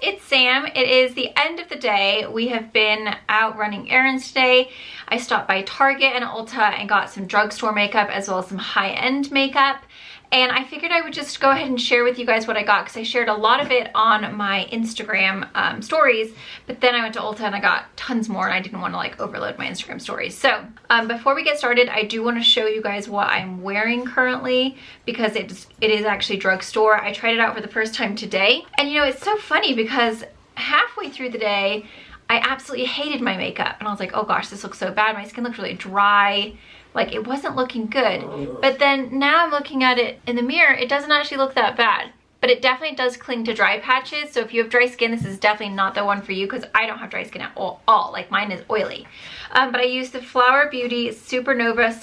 it's Sam. It is the end of the day. We have been out running errands today. I stopped by Target and Ulta and got some drugstore makeup as well as some high-end makeup. And I figured I would just go ahead and share with you guys what I got because I shared a lot of it on my Instagram stories, but then I went to Ulta and I got tons more and I didn't want to like overload my Instagram stories. So before we get started, I do want to show you guys what I'm wearing currently because it is actually drugstore. I tried it out for the first time today. And you know, it's so funny because halfway through the day, I absolutely hated my makeup. And I was like, oh gosh, this looks so bad. My skin looks really dry. Like it wasn't looking good. But then now I'm looking at it in the mirror, it doesn't actually look that bad. But it definitely does cling to dry patches. So if you have dry skin, this is definitely not the one for you because I don't have dry skin at all. Like mine is oily. But I used the Flower Beauty Supernova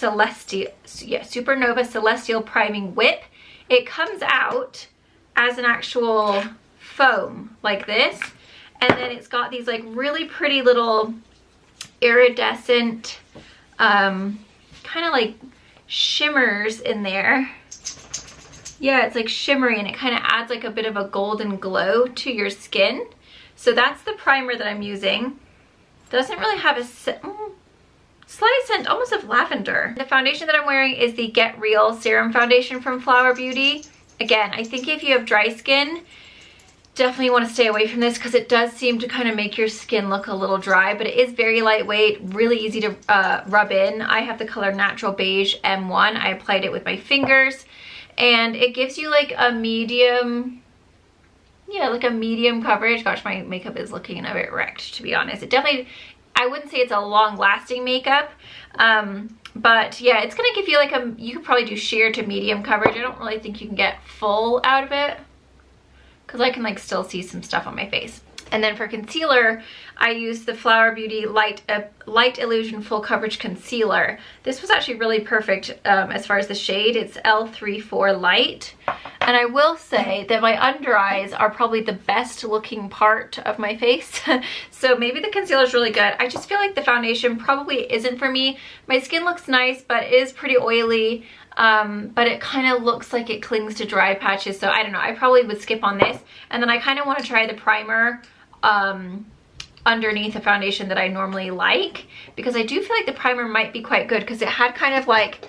Celestial Priming Whip. It comes out as an actual foam like this. And then it's got these like really pretty little iridescent kind of like shimmers in there. Yeah, it's like shimmery and it kind of adds like a bit of a golden glow to your skin. So that's the primer that I'm using. Doesn't really have a slight scent almost of lavender. The foundation that I'm wearing is the Get Real Serum Foundation from Flower Beauty. Again, I think if you have dry skin, definitely want to stay away from this because it does seem to kind of make your skin look a little dry, but it is very lightweight, really easy to rub in. I have the color Natural Beige M1. I applied it with my fingers and it gives you like a medium, yeah, like a medium coverage. Gosh, my makeup is looking a bit wrecked, to be honest. It definitely, I wouldn't say it's a long lasting makeup, but yeah, it's gonna give you like you could probably do sheer to medium coverage. I don't really think you can get full out of it, because I can like still see some stuff on my face. And then for concealer, I used the Flower Beauty Light Illusion Full Coverage Concealer. This was actually really perfect as far as the shade. It's L34 Light. And I will say that my under eyes are probably the best looking part of my face. So maybe the concealer is really good. I just feel like the foundation probably isn't for me. My skin looks nice, but it is pretty oily. But it kind of looks like it clings to dry patches, so I don't know, I probably would skip on this. And then I kind of want to try the primer underneath the foundation that I normally like, because I do feel like the primer might be quite good because it had kind of like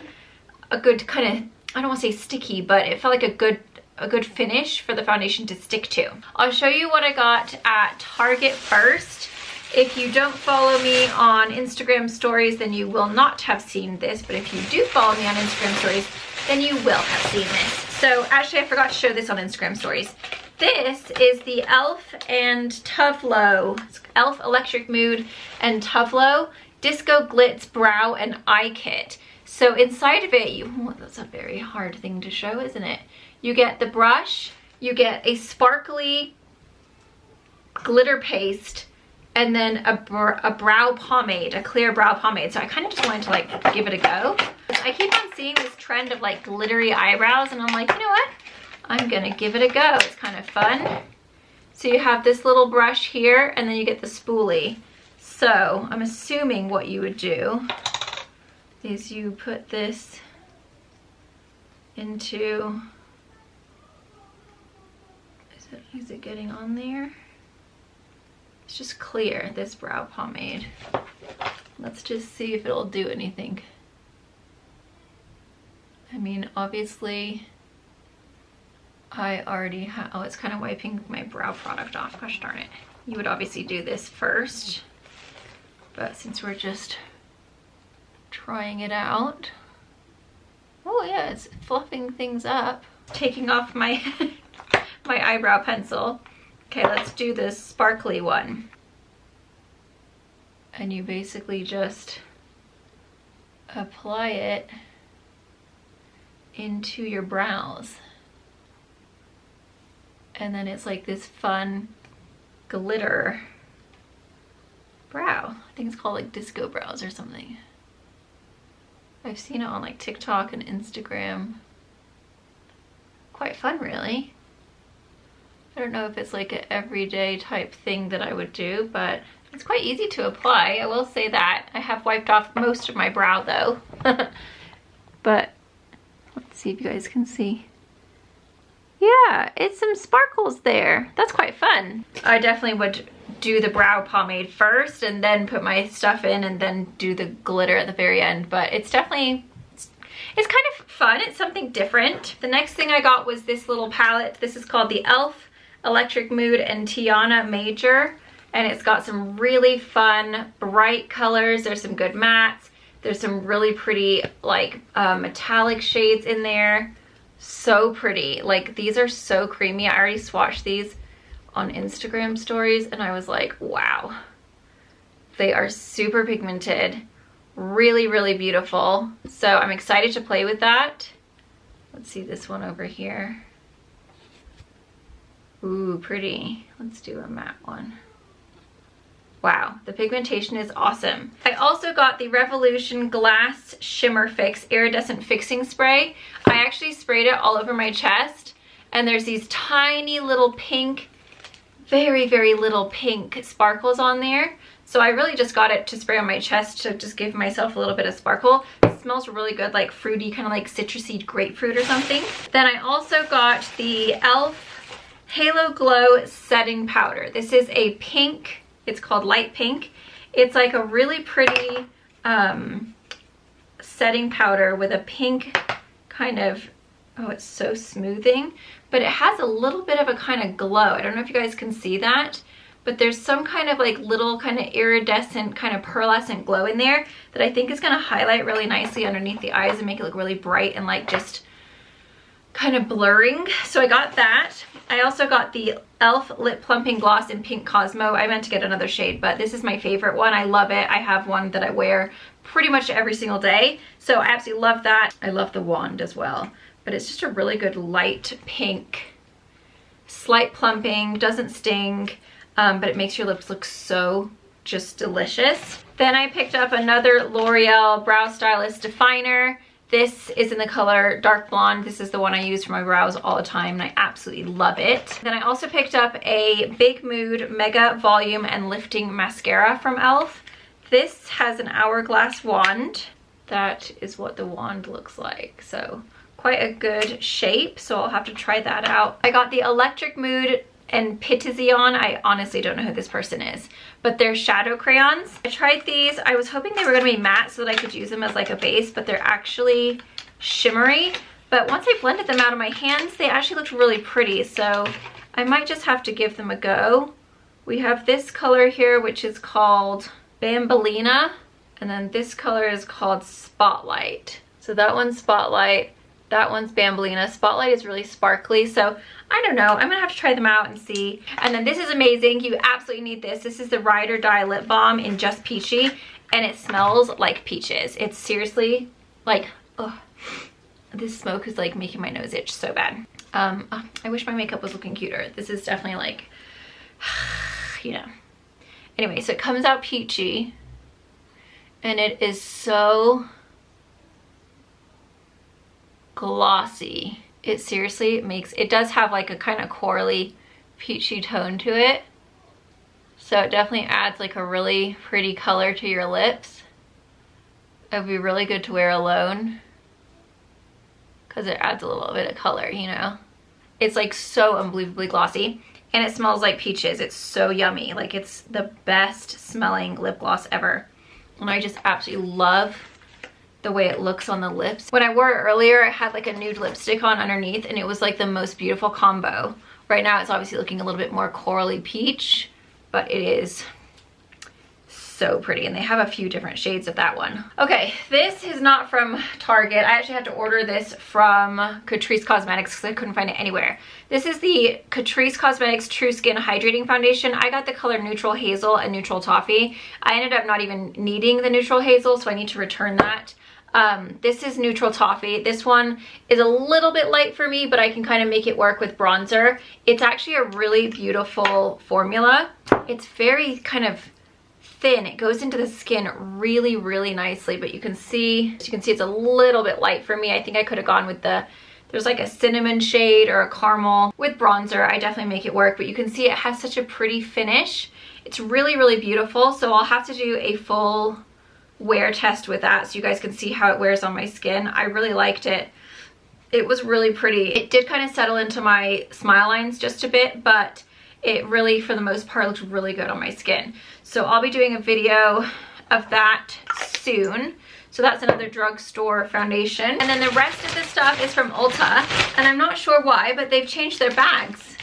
a good kind of, I don't want to say sticky, but it felt like a good finish for the foundation to stick to. I'll show you what I got at Target first. If you don't follow me on Instagram stories, then you will not have seen this. But if you do follow me on Instagram stories, then you will have seen this. So actually, I forgot to show this on Instagram stories. This is the e.l.f. and Tuflo, e.l.f. Electric Mood and Tuflo Disco Glitz Brow and Eye Kit. So inside of it, that's a very hard thing to show, isn't it? You get the brush, you get a sparkly glitter paste, and then a brow pomade, a clear brow pomade. So I kind of just wanted to like give it a go. I keep on seeing this trend of like glittery eyebrows and I'm like, you know what? I'm gonna give it a go. It's kind of fun. So you have this little brush here and then you get the spoolie. So I'm assuming what you would do is you put this into, is it getting on there? It's just clear, this brow pomade. Let's just see if it'll do anything. I mean, obviously, I already have, oh, it's kind of wiping my brow product off. Gosh darn it. You would obviously do this first, but since we're just trying it out. Oh yeah, it's fluffing things up. Taking off my, my eyebrow pencil. Okay, let's do this sparkly one. And you basically just apply it into your brows. And then it's like this fun glitter brow. I think it's called like disco brows or something. I've seen it on like TikTok and Instagram. Quite fun, really. I don't know if it's like an everyday type thing that I would do, but it's quite easy to apply. I will say that. I have wiped off most of my brow though. But let's see if you guys can see. Yeah, it's some sparkles there. That's quite fun. I definitely would do the brow pomade first and then put my stuff in and then do the glitter at the very end. But it's definitely, it's kind of fun. It's something different. The next thing I got was this little palette. This is called the e.l.f. Electric Mood and Tiana Major. And it's got some really fun, bright colors. There's some good mattes. There's some really pretty like metallic shades in there. So pretty. Like these are so creamy. I already swatched these on Instagram stories and I was like, wow. They are super pigmented. Really, really beautiful. So I'm excited to play with that. Let's see this one over here. Ooh, pretty. Let's do a matte one. Wow, the pigmentation is awesome. I also got the Revolution Glass Shimmer Fix Iridescent Fixing Spray. I actually sprayed it all over my chest, and there's these tiny little pink, very, very little pink sparkles on there. So I really just got it to spray on my chest to just give myself a little bit of sparkle. It smells really good, like fruity, kind of like citrusy grapefruit or something. Then I also got the e.l.f. Halo Glow Setting Powder. This is a pink. It's called Light Pink. It's like a really pretty setting powder with a pink kind of, oh, it's so smoothing, but it has a little bit of a kind of glow. I don't know if you guys can see that, but there's some kind of like little kind of iridescent, kind of pearlescent glow in there that I think is gonna highlight really nicely underneath the eyes and make it look really bright and like just kind of blurring. So I got that. I also got the e.l.f. Lip Plumping Gloss in Pink Cosmo. I meant to get another shade, but this is my favorite one. I love it. I have one that I wear pretty much every single day. So I absolutely love that. I love the wand as well, but it's just a really good light pink, slight plumping, doesn't sting, but it makes your lips look so just delicious. Then I picked up another L'Oreal Brow Stylist Definer. This is in the color Dark Blonde. This is the one I use for my brows all the time and I absolutely love it. Then I also picked up a Big Mood Mega Volume and Lifting Mascara from e.l.f. This has an hourglass wand. That is what the wand looks like. So quite a good shape. So I'll have to try that out. I got the Electric Mood and Pitizion. I honestly don't know who this person is, but they're shadow crayons. I tried these. I was hoping they were gonna be matte so that I could use them as like a base, but they're actually shimmery. But once I blended them out of my hands, they actually looked really pretty. So I might just have to give them a go. We have this color here, which is called Bambolina. And then this color is called Spotlight. So that one's Spotlight. That one's Bambolina. Spotlight is really sparkly, so I don't know. I'm gonna have to try them out and see. And then this is amazing. You absolutely need this. This is the Ride or Die Lip Balm in Just Peachy, and it smells like peaches. It's seriously like, oh, this smoke is like making my nose itch so bad. I wish my makeup was looking cuter. This is definitely like, you know. Anyway, so it comes out peachy, and it is so glossy. It seriously makes, it does have like a kind of corally peachy tone to it, so it definitely adds like a really pretty color to your lips. It would be really good to wear alone because it adds a little bit of color, you know. It's like so unbelievably glossy, and it smells like peaches. It's so yummy. Like it's the best smelling lip gloss ever, and I just absolutely love the way it looks on the lips. When I wore it earlier, I had like a nude lipstick on underneath, and it was like the most beautiful combo. Right now it's obviously looking a little bit more corally peach, but it is so pretty, and they have a few different shades of that one. Okay, this is not from Target. I actually had to order this from Catrice Cosmetics because I couldn't find it anywhere. This is the Catrice Cosmetics True Skin Hydrating Foundation. I got the color Neutral Hazel and Neutral Toffee. I ended up not even needing the Neutral Hazel, so I need to return that. This is Neutral Toffee. This one is a little bit light for me, but I can kind of make it work with bronzer. It's actually a really beautiful formula. It's very kind of thin. It goes into the skin really, really nicely, but you can see it's a little bit light for me. I think I could have gone with there's like a cinnamon shade or a caramel. With bronzer, I definitely make it work, but you can see it has such a pretty finish. It's really, really beautiful. So I'll have to do a full wear test with that so you guys can see how it wears on my skin. I really liked it. It was really pretty. It did kind of settle into my smile lines just a bit, but it really, for the most part, looked really good on my skin. So I'll be doing a video of that soon. So that's another drugstore foundation. And then the rest of the stuff is from Ulta. And I'm not sure why, but they've changed their bags.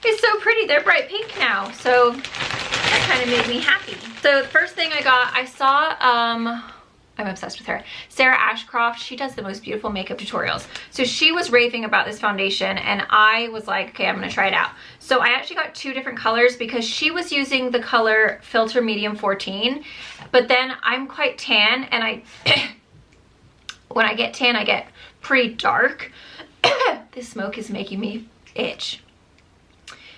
It's so pretty. They're bright pink now. So that kind of made me happy. So the first thing I got, I saw, I'm obsessed with her, Sarah Ashcroft. She does the most beautiful makeup tutorials. So she was raving about this foundation and I was like, okay, I'm gonna try it out. So I actually got 2 different colors because she was using the color Filter Medium 14, but then I'm quite tan and I, when I get tan, I get pretty dark. This smoke is making me itch.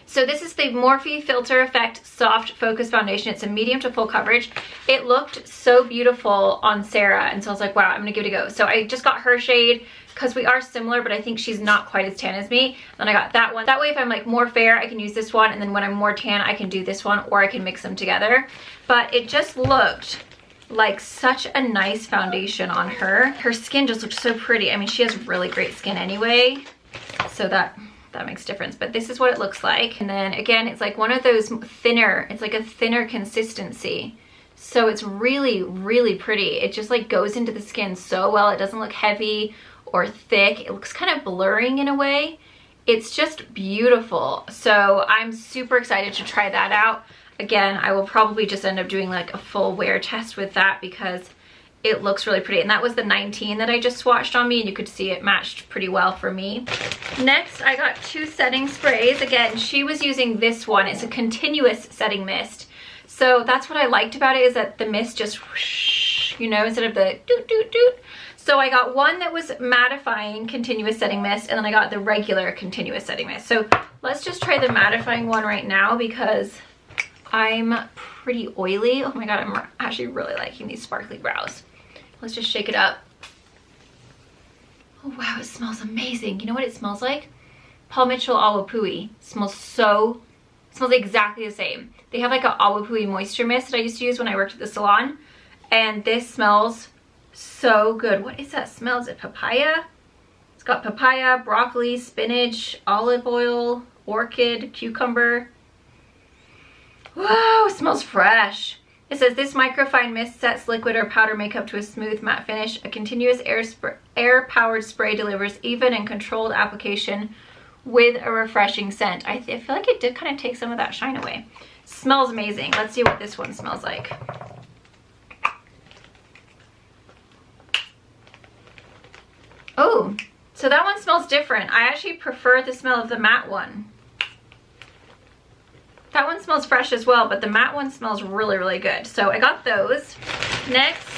So this is the Morphe Filter Effect Soft Focus Foundation. It's a medium to full coverage. It looked so beautiful on Sarah, and so I was like, wow, I'm gonna give it a go. So I just got her shade because we are similar, but I think she's not quite as tan as me. Then I got that one. That way, if I'm like more fair, I can use this one, and then when I'm more tan, I can do this one, or I can mix them together. But it just looked like such a nice foundation on her. Her skin just looked so pretty. I mean, she has really great skin anyway, so that makes a difference. But this is what it looks like. And then again, it's like one of those thinner, it's like a thinner consistency. So it's really, really pretty. It just like goes into the skin so well. It doesn't look heavy or thick. It looks kind of blurring in a way. It's just beautiful. So I'm super excited to try that out. Again, I will probably just end up doing like a full wear test with that because it looks really pretty. And that was the 19 that I just swatched on me, and you could see it matched pretty well for me. Next, I got 2 setting sprays. Again, she was using this one. It's a continuous setting mist. So that's what I liked about it, is that the mist just whoosh, you know, instead of the doot doot doot. So I got one that was mattifying continuous setting mist, and then I got the regular continuous setting mist. So let's just try the mattifying one right now because I'm pretty oily. Oh my god, I'm actually really liking these sparkly brows. Let's just shake it up. Oh wow, it smells amazing. You know what it smells like? Paul Mitchell Awapui. Smells exactly the same. They have like a Awapui moisture mist that I used to use when I worked at the salon, and this smells so good. What is that smell? Is it papaya? It's got papaya, broccoli, spinach, olive oil, orchid, cucumber. Wow, it smells fresh. It says this microfine mist sets liquid or powder makeup to a smooth matte finish. A continuous air-powered spray delivers even and controlled application with a refreshing scent. I feel like it did kind of take some of that shine away. Smells amazing. Let's see what this one smells like. Oh, so that one smells different. I actually prefer the smell of the matte one. That one smells fresh as well, but the matte one smells really, really good. So I got those. Next,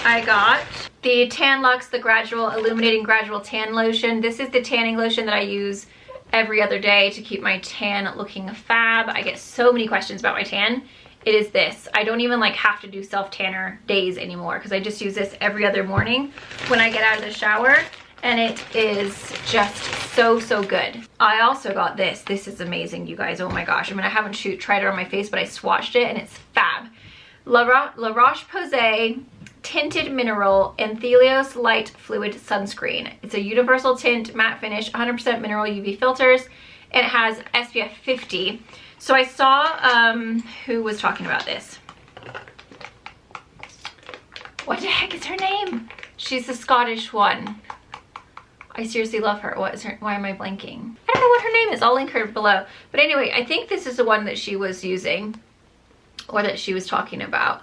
I got the Tan Luxe, the Illuminating Gradual Tan Lotion. This is the tanning lotion that I use every other day to keep my tan looking fab. I get so many questions about my tan. It is this. I don't even like have to do self-tanner days anymore because I just use this every other morning when I get out of the shower. And it is just so, so good. I also got this. This is amazing, you guys. Oh my gosh. I mean, I haven't tried it on my face, but I swatched it and it's fab. La Roche-Posay Tinted Mineral Anthelios Light Fluid Sunscreen. It's a universal tint, matte finish, 100% mineral UV filters, and it has SPF 50. So I saw, who was talking about this? What the heck is her name? She's the Scottish one. I seriously love her. Why am I blanking? I don't know what her name is. I'll link her below. But anyway, I think this is the one that she was using or that she was talking about.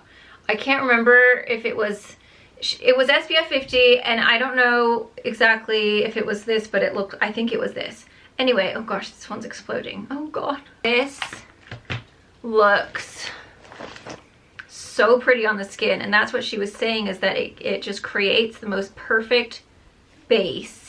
I can't remember if it was SPF 50, and I don't know exactly if it was this, but I think it was this. Anyway, oh gosh, this one's exploding. Oh god. This looks so pretty on the skin, and that's what she was saying, is that it just creates the most perfect base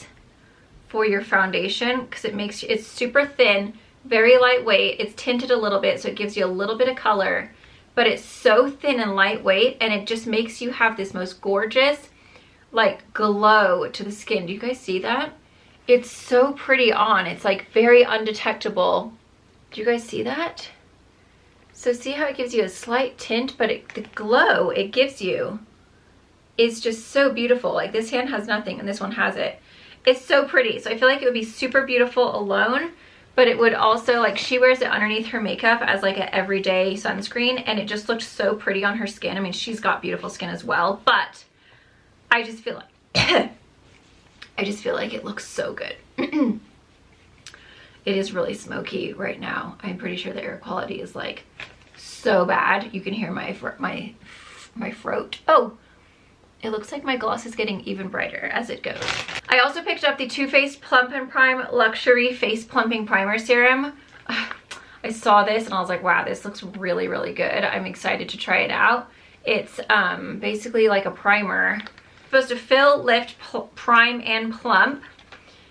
for your foundation because it's super thin, very lightweight. It's tinted a little bit, so it gives you a little bit of color, but it's so thin and lightweight, and it just makes you have this most gorgeous like glow to the skin. Do you guys see that? It's so pretty on. It's like very undetectable. Do you guys see that? So see how it gives you a slight tint, but the glow it gives you is just so beautiful. Like this hand has nothing and this one has it. It's so pretty. So I feel like it would be super beautiful alone, but it would also, like, she wears it underneath her makeup as like an everyday sunscreen, and it just looked so pretty on her skin. I mean, she's got beautiful skin as well, but I just feel like I just feel like it looks so good. It is really smoky right now. I'm pretty sure the air quality is like so bad. You can hear my throat. Oh, it looks like my gloss is getting even brighter as it goes. I also picked up the Too Faced Plump and Prime Luxury Face Plumping Primer Serum. I saw this and I was like, wow, this looks really, really good. I'm excited to try it out. It's basically like a primer. Supposed to fill, lift, prime, and plump.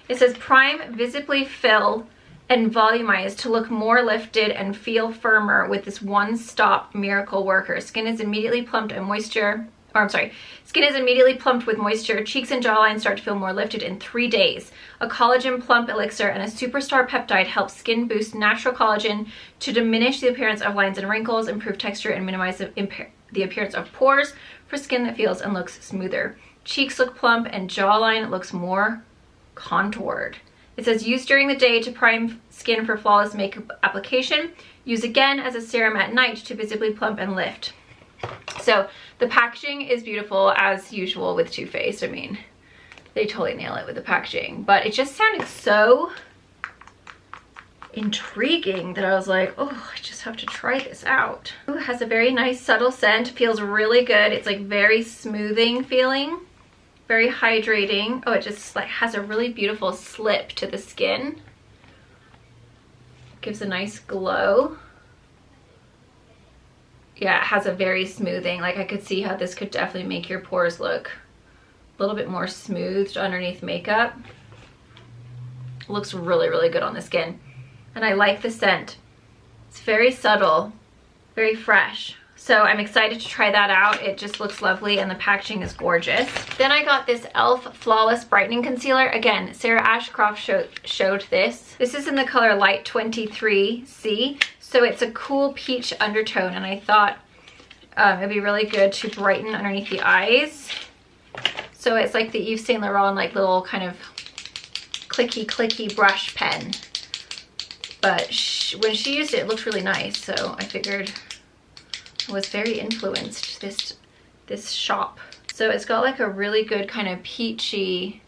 It says prime, visibly fill, and volumize to look more lifted and feel firmer with this one-stop miracle worker. Skin is immediately plumped and moisture, or I'm sorry, skin is immediately plumped with moisture. Cheeks and jawline start to feel more lifted in 3 days. A collagen plump elixir and a superstar peptide helps skin boost natural collagen to diminish the appearance of lines and wrinkles, improve texture, and minimize the appearance of pores for skin that feels and looks smoother. Cheeks look plump and jawline looks more contoured. It says use during the day to prime skin for flawless makeup application. Use again as a serum at night to visibly plump and lift. So the packaging is beautiful as usual with Too Faced. I mean, they totally nail it with the packaging, but it just sounded so intriguing that I was like, oh, I just have to try this out. Ooh, it has a very nice subtle scent, feels really good. It's like very smoothing feeling, very hydrating. Oh, it just like has a really beautiful slip to the skin. Gives a nice glow. Yeah, it has a very smoothing, like I could see how this could definitely make your pores look a little bit more smoothed underneath makeup. It looks really, really good on the skin. And I like the scent. It's very subtle, very fresh. So I'm excited to try that out. It just looks lovely and the packaging is gorgeous. Then I got this e.l.f. Flawless Brightening Concealer. Again, Sarah Ashcroft showed this. This is in the color Light 23C. So it's a cool peach undertone, and I thought it'd be really good to brighten underneath the eyes. So it's like the Yves Saint Laurent like little kind of clicky brush pen. But when she used it, it looked really nice. So I figured I was very influenced this shop. So it's got like a really good kind of peachy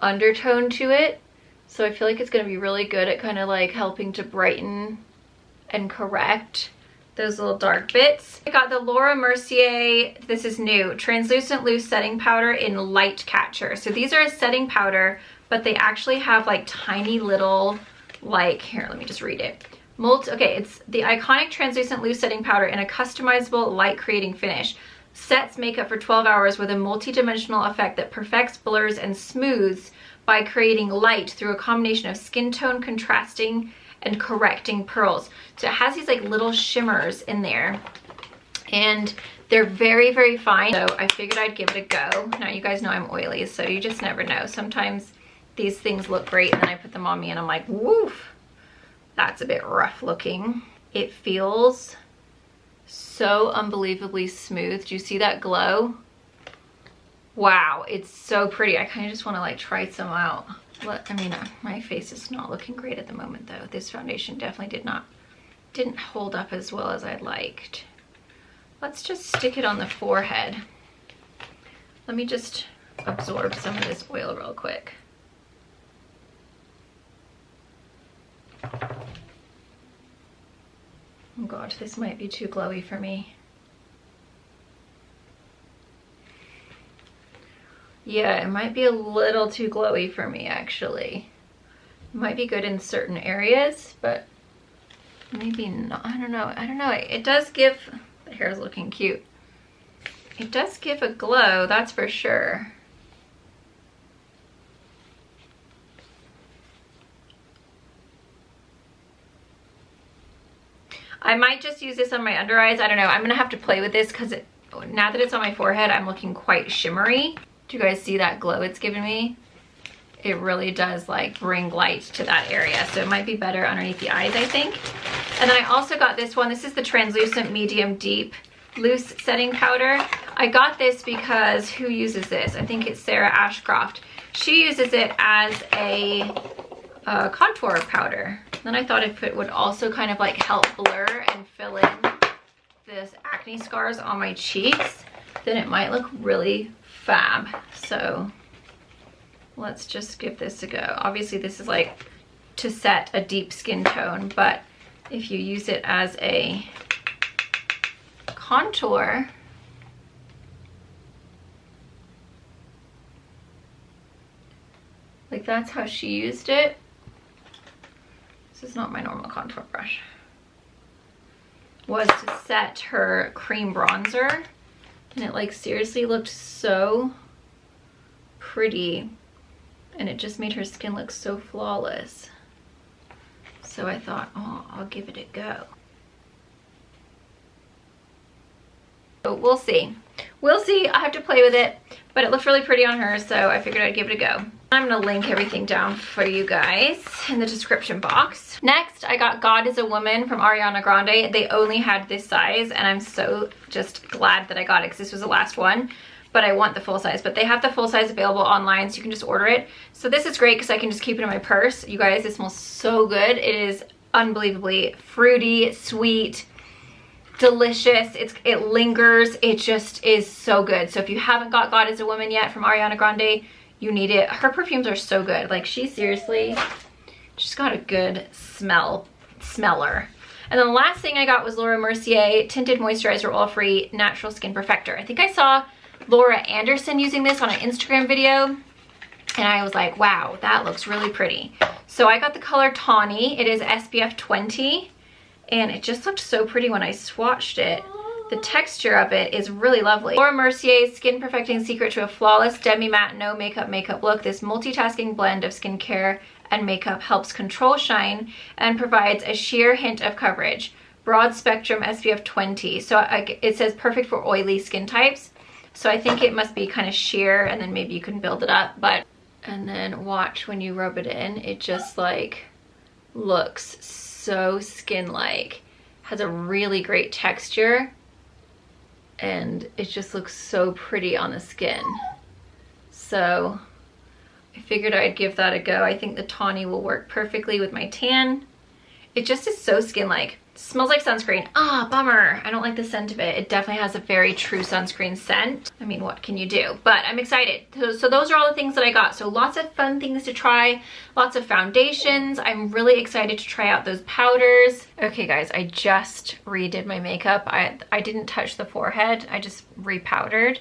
undertone to it. So I feel like it's gonna be really good at kind of like helping to brighten and correct those little dark bits. I got the Laura Mercier, this is new, Translucent Loose Setting Powder in Light Catcher. So these are a setting powder, but they actually have like tiny little, like, here, let me just read it. Okay, it's the iconic Translucent Loose Setting Powder in a customizable light creating finish. Sets makeup for 12 hours with a multi-dimensional effect that perfects, blurs, and smooths by creating light through a combination of skin tone contrasting and correcting pearls. So it has these like little shimmers in there and they're very, very fine. So I figured I'd give it a go. Now you guys know I'm oily, so you just never know. Sometimes these things look great and then I put them on me and I'm like, woof, that's a bit rough looking. It feels so unbelievably smooth. Do you see that glow? Wow, it's so pretty. I kind of just want to like try some out. I mean, my face is not looking great at the moment though. This foundation definitely didn't hold up as well as I'd liked. Let's just stick it on the forehead. Let me just absorb some of this oil real quick. Oh God, this might be too glowy for me. Yeah, it might be a little too glowy for me actually. It might be good in certain areas, but maybe not. I don't know. It does give, the hair is looking cute. It does give a glow, that's for sure. I might just use this on my under eyes. I don't know. I'm gonna have to play with this because now that it's on my forehead, I'm looking quite shimmery. Do you guys see that glow it's giving me? It really does like bring light to that area. So it might be better underneath the eyes, I think. And then I also got this one. This is the Translucent Medium Deep Loose Setting Powder. I got this because who uses this? I think it's Sarah Ashcroft. She uses it as a contour powder. Then I thought if it would also kind of like help blur and fill in this acne scars on my cheeks, then it might look really fab. So let's just give this a go. Obviously this is like to set a deep skin tone, but if you use it as a contour, like that's how she used it. This is not my normal contour brush. Was to set her cream bronzer, and it like seriously looked so pretty, and it just made her skin look so flawless. So I thought, oh, I'll give it a go. So we'll see. We'll see. I have to play with it, but it looked really pretty on her, so I figured I'd give it a go. I'm gonna link everything down for you guys in the description box. Next, I got God is a Woman from Ariana Grande. They only had this size, and I'm so just glad that I got it because this was the last one, but I want the full size. But they have the full size available online, so you can just order it. So this is great because I can just keep it in my purse. You guys, it smells so good. It is unbelievably fruity, sweet, delicious. It lingers. It just is so good. So if you haven't got God is a Woman yet from Ariana Grande, you need it. Her perfumes are so good. Like, she's got a good smeller. And then the last thing I got was Laura Mercier Tinted Moisturizer Oil-Free Natural Skin Perfector. I think I saw Laura Anderson using this on an Instagram video, and I was like, wow, that looks really pretty. So I got the color Tawny. It is SPF 20, and it just looked so pretty when I swatched it. The texture of it is really lovely. Laura Mercier's Skin Perfecting Secret to a Flawless Demi-Matte No Makeup look. This multitasking blend of skincare and makeup helps control shine and provides a sheer hint of coverage. Broad spectrum SPF 20. So it says perfect for oily skin types. So I think it must be kind of sheer, and then maybe you can build it up. And then watch when you rub it in, it just like looks so skin-like. Has a really great texture, and it just looks so pretty on the skin. So I figured I'd give that a go. I think the Tawny will work perfectly with my tan. It just is so skin-like. Smells like sunscreen. Ah, bummer. I don't like the scent of it. It definitely has a very true sunscreen scent. I mean, what can you do? But I'm excited. So those are all the things that I got. So lots of fun things to try. Lots of foundations. I'm really excited to try out those powders. Okay, guys, I just redid my makeup. I didn't touch the forehead. I just repowdered.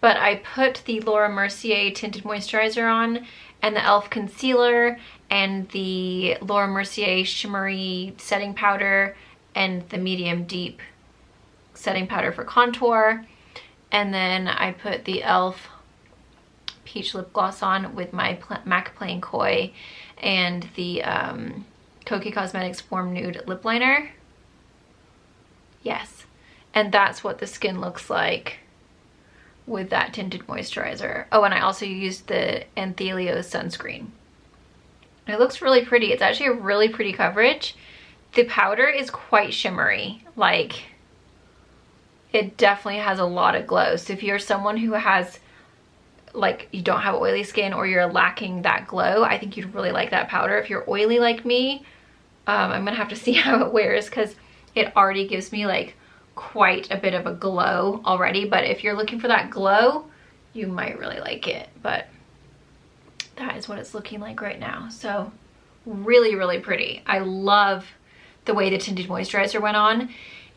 But I put the Laura Mercier Tinted Moisturizer on, and the e.l.f. Concealer, and the Laura Mercier Shimmery Setting Powder, and the Medium Deep Setting Powder for contour. And then I put the e.l.f. Peach Lip Gloss on with my MAC Plain Koi and the Kokie Cosmetics Warm Nude Lip Liner. Yes, and that's what the skin looks like with that tinted moisturizer. Oh, and I also used the Anthelio sunscreen. It looks really pretty. It's actually a really pretty coverage. The powder is quite shimmery. Like, it definitely has a lot of glow. So if you're someone who has, like, you don't have oily skin or you're lacking that glow, I think you'd really like that powder. If you're oily like me, I'm gonna have to see how it wears because it already gives me like quite a bit of a glow already. But if you're looking for that glow, you might really like it. But that is what it's looking like right now. So really, really pretty. I love the way the tinted moisturizer went on.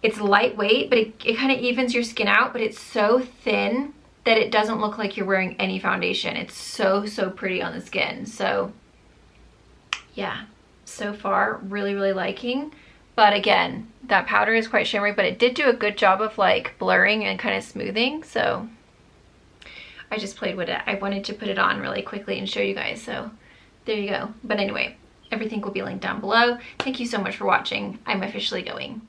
It's lightweight, but it kind of evens your skin out, but it's so thin that it doesn't look like you're wearing any foundation. It's so, so pretty on the skin. So yeah, so far really, really liking. But again, that powder is quite shimmery, but it did do a good job of like blurring and kind of smoothing. So I just played with it. I wanted to put it on really quickly and show you guys. So there you go. But anyway, everything will be linked down below. Thank you so much for watching. I'm officially going.